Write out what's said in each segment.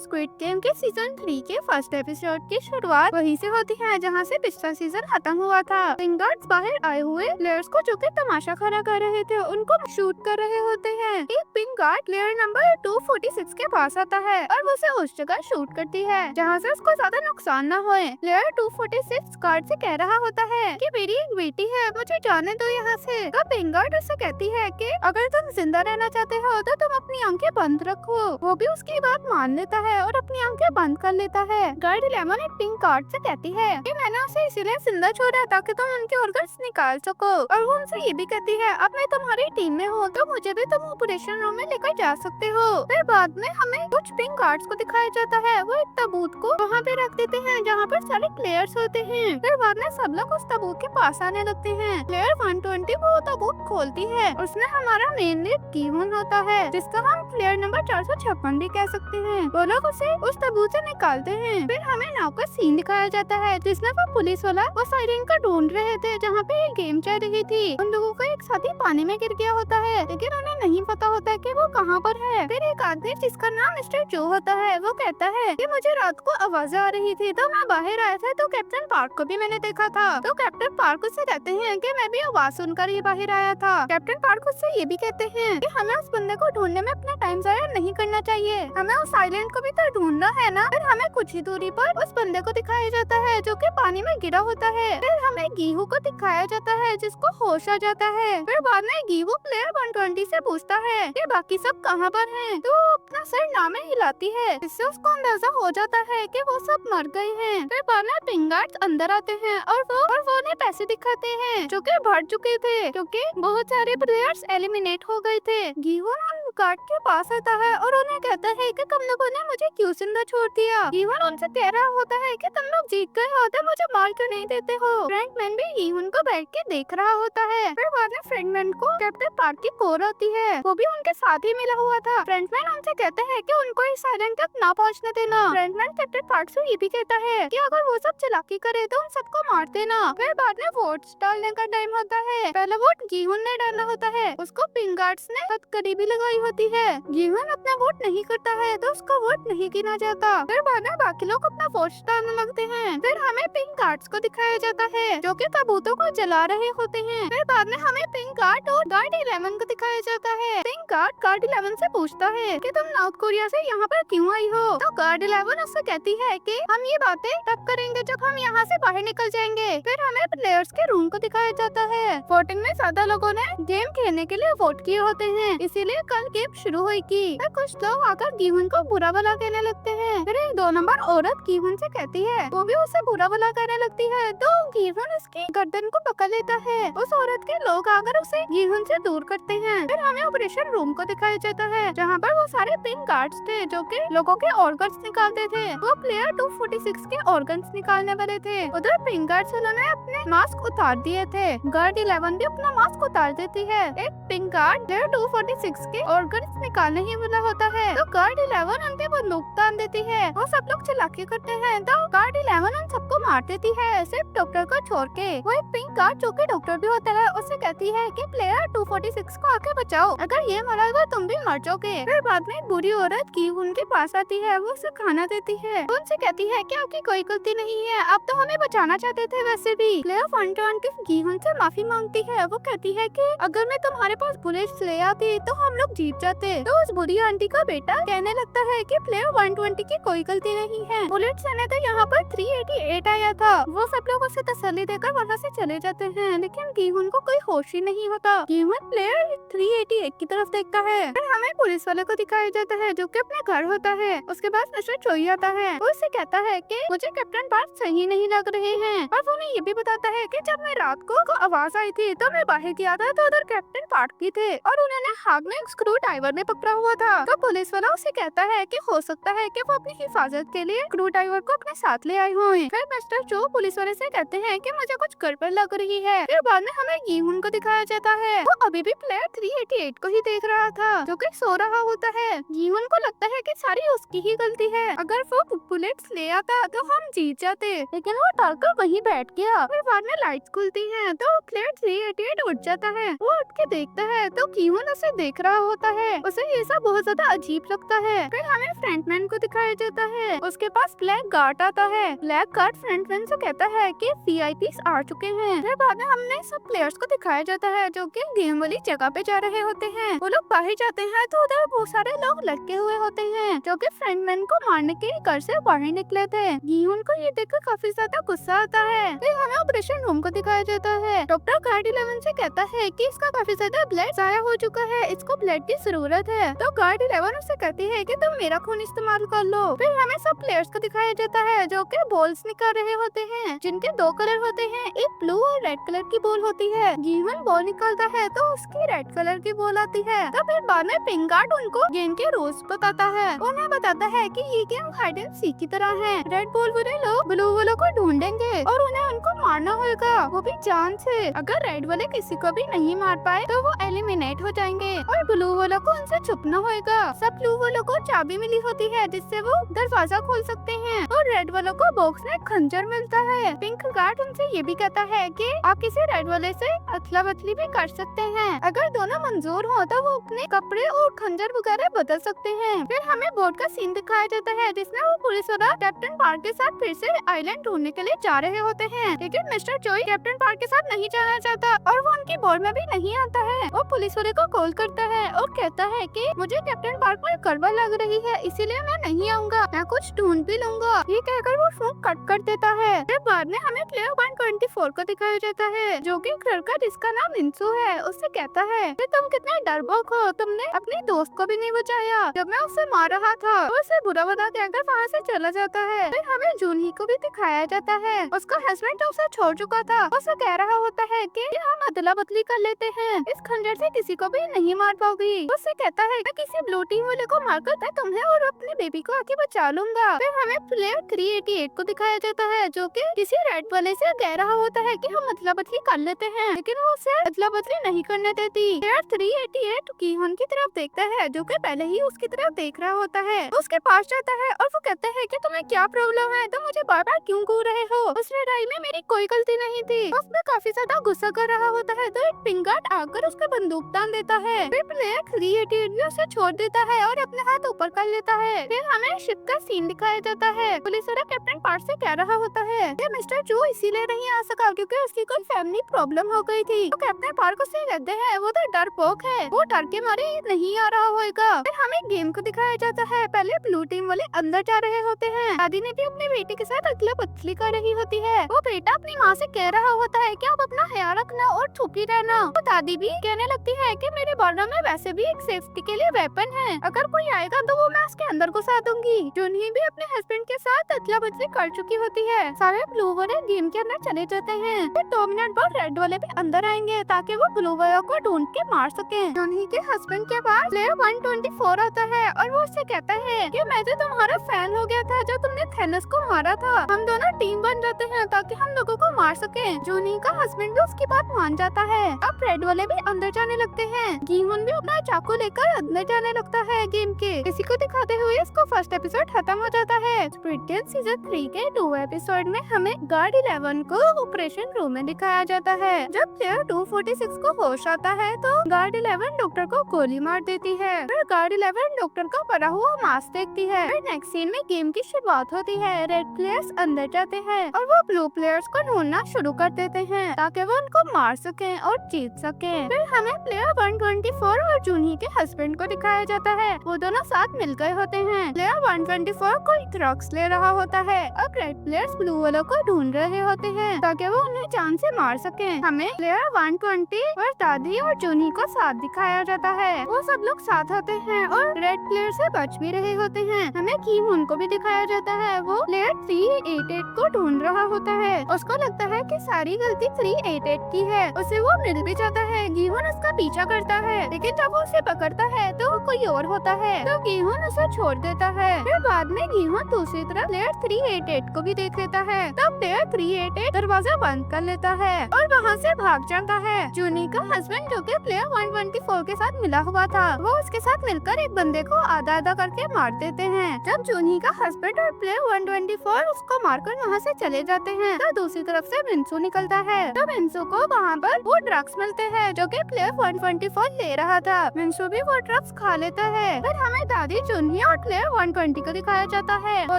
Squid game के season 3 के first episode की शुरुआत वहीं से होती है जहां से पिछला सीजन खत्म हुआ था। पिंगार्ड्स बाहर आए हुए प्लेयर्स को जो कि तमाशा खड़ा कर रहे थे उनको शूट कर रहे होते हैं। एक पिंगार्ड प्लेयर नंबर 246 के पास आता है और वो उसे उस जगह शूट करती है जहां से उसको ज्यादा नुकसान न होए। प्लेयर 246 गार्ड से कह रहा होता है कि मेरी एक बेटी है, मुझे जाने दो यहाँ से। तो पिंगार्ड उससे कहती है कि अगर तुम जिंदा रहना चाहते हो तो तुम अपनी आंखें बंद रखो। वो भी उसकी बात मान लेता है और अपनी आंखें बंद कर लेता है। गार्ड लेमन एक पिंगार्ड से कहती है कि मैंने उसे इसीलिए जिंदा छोड़ा ताकि तुम उनके ऑर्गन्स निकाल सको। और वो उनसे ये भी कहती है अब मैं तुम्हारी टीम में हूँ तो मुझे भी तुम ऑपरेशन रूम में लेकर जा सकते हो। फिर बाद में हमें कुछ पिंगार्ड्स को दिखाया जाता है, वो एक ताबूत को वहाँ पे रख देते हैं जहाँ पर सारे प्लेयर्स होते हैं। फिर बाद में सब लोग उस ताबूत के पास आने लगते हैं। प्लेयर 120 वो ताबूत खोलती है, उसमें हमारा मेन लीड कीवन होता है जिसका हम प्लेयर नंबर 456 भी कह सकते हैं। वो लोग उसे उस ताबूत से निकालते हैं। फिर हमें नाव का सीन दिखाया जाता है जिसमें वो पुलिस वाला वो साइरन को ढूंढ रहे थे जहाँ पे एक गेम चल रही थी। उन लोगों का एक साथी पानी में गिर गया होता है लेकिन उन्हें नहीं पता होता कि वो कहाँ पर है। फिर एक आदमी जिसका नाम मिस्टर जो होता है वो कहता है कि मुझे रात को आवाजें आ रही थी तो मैं बाहर आया था तो कैप्टन पार्क को भी मैंने देखा था। तो कैप्टन पार्क उससे कहते हैं कि मैं भी आवाज सुनकर ही बाहर आया था। कैप्टन पार्क उससे ये भी कहते हैं कि हमें उस बंदे को ढूंढने में अपना टाइम जाया नहीं करना चाहिए, हमें उस आइलैंड को भी तो ढूंढना है ना। फिर हमें कुछ ही दूरी पर उस बंदे को दिखाया जाता है जो कि पानी में गिरा होता है। फिर हमें गीहू को दिखाया जाता है जिसको होश आ जाता है। फिर बाद में गीहू प्लेयर 120 से पूछता है कि बाकी सब कहाँ पर हैं। तो वो अपना सर नामे हिलाती है जिससे उसको अंदाजा हो जाता है कि वो सब मर गए हैं। फिर बाद में पिंगार्ड्स अंदर आते हैं और वो उन्हें पैसे दिखाते हैं जो कि बढ़ चुके थे क्योंकि बहुत सारे प्लेयर्स एलिमिनेट हो गए थे। गीहू गार्ड के पास आता है और उन्हें कहता है कि तुम लोगों ने मुझे क्यों जिंदा छोड़ दिया। गीवन उनसे कह रहा होता है कि तुम लोग जीत गए हो तो मुझे मार क्यों नहीं देते हो। फ्रैंकमैन भी गीवन को बैठ के देख रहा होता है। फिर बाद में फ्रैंकमैन को कैप्टन पार्क की कॉल आती है, वो भी उनके साथ ही मिला हुआ था। फ्रैंकमैन उनसे कहते हैं कि उनको इस आइलैंड तक ना पहुंचने देना। फ्रैंकमैन कैप्टन पार्क से ये भी कहता है कि अगर वो सब चालाकी करे तो उन सबको मार देना। फिर बाद में वोट्स डालने का टाइम होता है। पहला वोट गीवन ने डालना होता है, उसको पिंगार्ड्स ने हथकड़ी लगाई होती है। गीवन अपना वोट नहीं करता है तो उसका वोट नहीं गिना जाता। फिर बाद में बाकी लोग अपना वोट डालने लगते हैं। फिर हमें पिंगार्ड्स को दिखाया जाता है जो कि ताबूतों को जला रहे होते हैं। फिर बाद में हमें पिंगार्ड और गार्ड 11 को दिखाया जाता है। पिंगार्ड गार्ड 11 से पूछता है कि तुम नॉर्थ कोरिया से यहाँ पर क्यों आई हो। तो गार्ड 11 उससे कहती है कि हम ये बातें तब करेंगे जब हम यहाँ से बाहर निकल जाएंगे। फिर हमें प्लेयर्स के रूम को दिखाया जाता है। वोटिंग में ज्यादा लोगों ने गेम खेलने के लिए वोट किए होते हैं, इसीलिए कल गेम शुरू होगी। फिर कुछ लोग आकर गीवन को बुरा भला कहने लगते हैं। फिर एक 2 नंबर औरत गीवन से कहती है, वो भी उसे बुरा भला कहने लगती है। तो गीवन उसकी गर्दन को पकड़ लेता है। उस औरत के लोग आकर उसे गीवन से दूर करते हैं। फिर हमें ऑपरेशन रूम को दिखाया जाता है जहाँ पर वो सारे पिंगार्ड्स थे जो कि लोगों के ऑर्गन्स निकालते थे। वो प्लेयर 246 के ऑर्गन्स निकालने वाले थे। उधर पिंगार्ड्स उन्होंने अपने मास्क उतार दिए थे। गार्ड 11 भी अपना मास्क उतार देती है। एक पिंगार्ड प्लेयर 246 के ऑर्गन्स निकालने ही वाला होता है तो गार्ड 11 उनके बंदूक तान देती है। वो सब लोग चालाकी करते हैं तो गार्ड 11 उन सबको मार देती है सिर्फ डॉक्टर को छोड़ के। वो एक पिंक गार्ड जो कि डॉक्टर भी होता है उससे कहती है कि प्लेयर 246 को आके बचाओ, अगर ये मरा तो तुम भी मर जाओगे। फिर बाद में बुरी औरत की उनके पास आती है, वो उसे खाना देती है। वो उनसे कहती है कि आपकी कोई गलती नहीं है, आप तो हमें बचाना चाहते थे वैसे भी। प्लेयर 120 गीवन से माफी मांगती है। वो कहती है कि अगर मैं तुम्हारे पास बुलेट्स ले आती तो हम लोग जीत जाते। तो उस बुरी आंटी का बेटा कहने लगता है कि प्लेयर 120 की कोई गलती नहीं है, बुलेट्स ने तो यहाँ पर 388 आया था। वो सब लोग उसे तसल्ली देकर वहाँ से चले जाते हैं लेकिन गीवन को कोई होश ही नहीं होता। गीवन प्लेयर 388 की तरफ देखता है। फिर हमें पुलिस वाले को दिखाया जाता है जो कि अपने घर होता है। उसके बाद मिस्टर चोई आता है, वो उससे कहता है कि मुझे कैप्टन पार्क सही नहीं लग रहे हैं। और वो उन्हें ये भी बताता है कि जब मैं रात को आवाज आई थी तो मैं बाहर गया था तो उधर कैप्टन पार्क भी थे और उन्होंने हाथ में स्क्रू ड्राइवर में पकड़ा हुआ था। तो पुलिस वाला उसे कहता है कि हो सकता है कि वो अपनी हिफाजत के लिए स्क्रू ड्राइवर को अपने साथ ले आए हुए। फिर मिस्टर चो पुलिस वाले से कहते हैं कि मुझे कुछ गड़बड़ लग रही है। फिर बाद में हमें गीहून को दिखाया जाता है, वो अभी भी प्लेयर 388 को ही देख रहा था जो कि सो रहा होता है। गीहून को लगता है कि सारी उसकी ही गलती है, अगर वो बुलेट्स ले आता तो हम जीत जाते, लेकिन वो टलकर वहीं बैठ गया। फिर बाद में लाइट्स खुलती हैं तो प्लेयर 388 उठ जाता है। वो उठ के देखता है तो गीहून उसे देख रहा होता है। उसे ये सब बहुत ज्यादा अजीब लगता है। फिर हमें फ्रंटमैन को दिखाया जाता है। उसके पास ब्लैक गार्ड आता है। ब्लैक गार्ड फ्रंटमैन से कहता है कि वीआईपीस आ चुके हैं। फिर बाद में हमने सब प्लेयर्स को दिखाया जाता है जो कि गेम वाली जगह पे जा रहे होते हैं। वो लोग बाहर जाते हैं तो उधर बहुत सारे लोग लटके हुए होते हैं जो कि फ्रंटमैन को मारने के लिए घर से बाहर निकले थे। गीहुन को ये देखकर काफी ज्यादा गुस्सा आता है। फिर हमें ऑपरेशन रूम को दिखाया जाता है। डॉक्टर गार्ड 11 से कहता है कि इसका काफी ज्यादा ब्लड जाया हो चुका है, इसको ब्लड की जरूरत है। तो गार्ड 11 उससे कहती है कि तुम मेरा खून इस्तेमाल कर लो। फिर हमें सब प्लेयर्स को दिखाया जाता है जो कि बॉल्स निकाल रहे होते हैं जिनके 2 कलर होते हैं, एक ब्लू और रेड कलर की बॉल होती है। गीहुन बॉल निकालता है तो उसकी रेड कलर की बॉल आती है। तो फिर बाद में पिंक गार्ड उनको गेम के रूल्स बताता है। उन्हें बताता है कि ये गेम हाइड एंड सीक की तरह है। रेड बॉल वाले लोग ब्लू वालों को ढूंढेंगे और उन्हें उनको मारना होगा, वो भी जान से। अगर रेड वाले किसी को भी नहीं मार पाए तो वो एलिमिनेट हो जाएंगे और ब्लू वालों को उनसे छुपना होगा। सब ब्लू वालों को चाबी मिली होती है जिससे वो दरवाजा खोल सकते हैं और रेड वालों को बॉक्स में खंजर मिलता है। पिंक गार्ड उनसे ये भी कहता है कि आप किसी रेड वाले से अदला बदली भी कर सकते हैं। अगर दोनों मंजूर हो तो वो अपने कपड़े और खंजर वगैरह बदल सकते हैं। फिर हमें बोट का सीन दिखाया जाता है जिसमें वो पुलिस वाला कैप्टन पार्क के साथ फिर से आइलैंड ढूंढने के लिए जा रहे होते हैं, लेकिन मिस्टर जोई कैप्टन पार्क के साथ नहीं जाना चाहता और वो उनकी बोट में भी नहीं आता है। वो पुलिस वाले को कॉल करता है और कहता है कि मुझे कैप्टन पार्क में गड़बड़ लग रही है, इसीलिए मैं नहीं आऊंगा, मैं कुछ ढूंढ भी लूंगा। ये कहकर वो फोन कट कर देता है। फिर बाद में हमें प्लेयर 124 को दिखाया जाता है जो कि एक लड़का जिसका नाम इंसू है उससे कहता है कि तुम कितने डरपोक हो, तुमने अपने दोस्त को भी नहीं बचाया जब मैं उसे मार रहा था। वो उसे बुरा बना कहकर वहाँ से चला जाता है। फिर हमें जूनही को भी दिखाया जाता है। उसका हस्बैंड तो उसे छोड़ चुका था। उसे कह रहा होता है कि हम अदला बदली कर लेते हैं, इस खंजर से किसी को भी नहीं मार पाओगी। उससे कहता है कि किसी ब्लू टीम वाले को मारकर मैं तुम्हें और अपने बेबी को आके बचा लूंगा। फिर हमें प्लेयर 388 को दिखाया जाता है जो कि किसी रेड वाले से कह रहा होता है कि हम अदला बदली कर लेते हैं, लेकिन वो उसे अदला बदली नहीं करने देती। प्लेयर 388 गीहुन की तरफ देखता है जो कि पहले ही उसकी तरफ देख रहा होता है। उसके पास जाता है और वो कहता है कि तुम्हें क्या प्रॉब्लम है, तुम मुझे बार बार क्यों घूर रहे हो, उस लड़ाई में मेरी कोई गलती नहीं थी। उसमें काफी ज्यादा गुस्सा कर रहा होता है तो एक पिंक गार्ड आकर उसका बंदूक तान देता है। फिर प्लेयर 388 भी उसे छोड़ देता है और अपने हाथ ऊपर कर लेता है। फिर हमें शिप का सीन दिखाया जाता है। पुलिस वाला कैप्टन पार्क से कह रहा होता है कि मिस्टर जो इसीलिए नहीं आ सका क्योंकि उसकी कोई फैमिली प्रॉब्लम हो गई थी। तो कैप्टन पार्क उसे कहते हैं वो तो डरपोक है, वो डर के मारे नहीं आ रहा होगा। फिर हमें गेम को दिखाया जाता है। पहले ब्लू टीम वाले अंदर जा रहे होते हैं। दादी ने भी अपने बेटे के साथ अदला बदली कर रही होती है। वो बेटा अपनी माँ से कह रहा होता है कि आप अपना ख्याल रखना और चुप ही रहना। तो दादी भी कहने लगती है कि मेरे बॉर्डर में वैसे भी एक सेफ्टी के लिए वेपन है, अगर कोई आएगा तो वो मैं उसके अंदर घुसा दूंगी। जूनही भी अपने हस्बैंड के साथ अदला बदली कर चुकी होती है। सारे ब्लू वाले गेम के अंदर चले जाते हैं। फिर 2 मिनट बाद रेड वाले भी अंदर आएंगे ताकि वो ब्लू वालों को ढूंढ के मार सके। जूनही के हस्बैंड के पास प्लेयर 124 आता है और वो उससे कहता है कि मैं तो तुम्हारा फैन हो गया था जो तुमने थैनोस को मारा था, हम दोनों टीम बन जाते हैं ताकि हम लोगों को मार सके। जूनही का हस्बैंड भी उसकी बात मान जाता है। अब रेड वाले भी अंदर जाने लगते हैं। गीहुन भी अपना चाकू लेकर अंदर जाने लगता है गेम के। इसी को दिखाते हुए इसको फर्स्ट एपिसोड खत्म हो जाता है। स्क्विड गेम सीजन 3 के 2 एपिसोड में हमें गार्ड 11 को ऑपरेशन रूम में दिखाया जाता है। जब प्लेयर 246 को होश आता है तो गार्ड 11 डॉक्टर को गोली मार देती है। फिर गार्ड 11 डॉक्टर का पड़ा हुआ मास्क देखती है। फिर नेक्स्ट सीन में गेम की शुरुआत होती है। रेड प्लेयर्स अंदर जाते हैं और वो ब्लू प्लेयर्स को ढूंढना शुरू कर देते हैं ताकि वो उनको मार सके और जीत सके। फिर हमें प्लेयर 124 और जूनही के हस्बैंड को दिखाया जाता है। वो दोनों साथ मिल गए होते हैं। प्लेयर 124 कोई ड्रग्स ले रहा होता है और रेड प्लेयर्स ब्लू वालों को ढूंढ रहे होते हैं ताकि वो उन्हें जान से मार सके। हमें प्लेयर 120 और दादी और जूनही को साथ दिखाया जाता है। वो सब लोग साथ होते हैं और रेड प्लेयर से बच भी रहे होते हैं। हमें गीहुन को भी दिखाया जाता है। वो प्लेयर 388 को ढूंढ रहा होता है। उसको लगता है कि सारी गलती 388 की है। उसे वो मिल भी जाता है। गीहुन उसका पीछा करता है लेकिन जब वो उसे पकड़ता है तो वो कोई और होता है तो गीहुन उसे छोड़ देता है। फिर बाद में गीहुन दूसरी तरफ प्लेयर 388 को भी देख लेता है। तब प्लेयर 388 दरवाजा बंद कर लेता है और वहाँ से भाग जाता है। जूनी का हस्बैंड जो कि प्लेयर 124 के साथ मिला हुआ था, वो उसके साथ मिलकर एक बंदे को आधा आधा करके मार देते हैं। जब जूनी का हस्बैंड और प्लेयर प्लेयर 124 उसको मारकर वहाँ से चले जाते हैं। तो दूसरी तरफ से मिंसू निकलता है। तो मिंसू को वहाँ पर वो ड्रग्स मिलते हैं जो कि प्लेयर 124 ले रहा था। मिंसू भी वो ड्रग्स खा लेता है। फिर हमें दादी जुन्ही और प्लेयर 120 को दिखाया जाता है। वो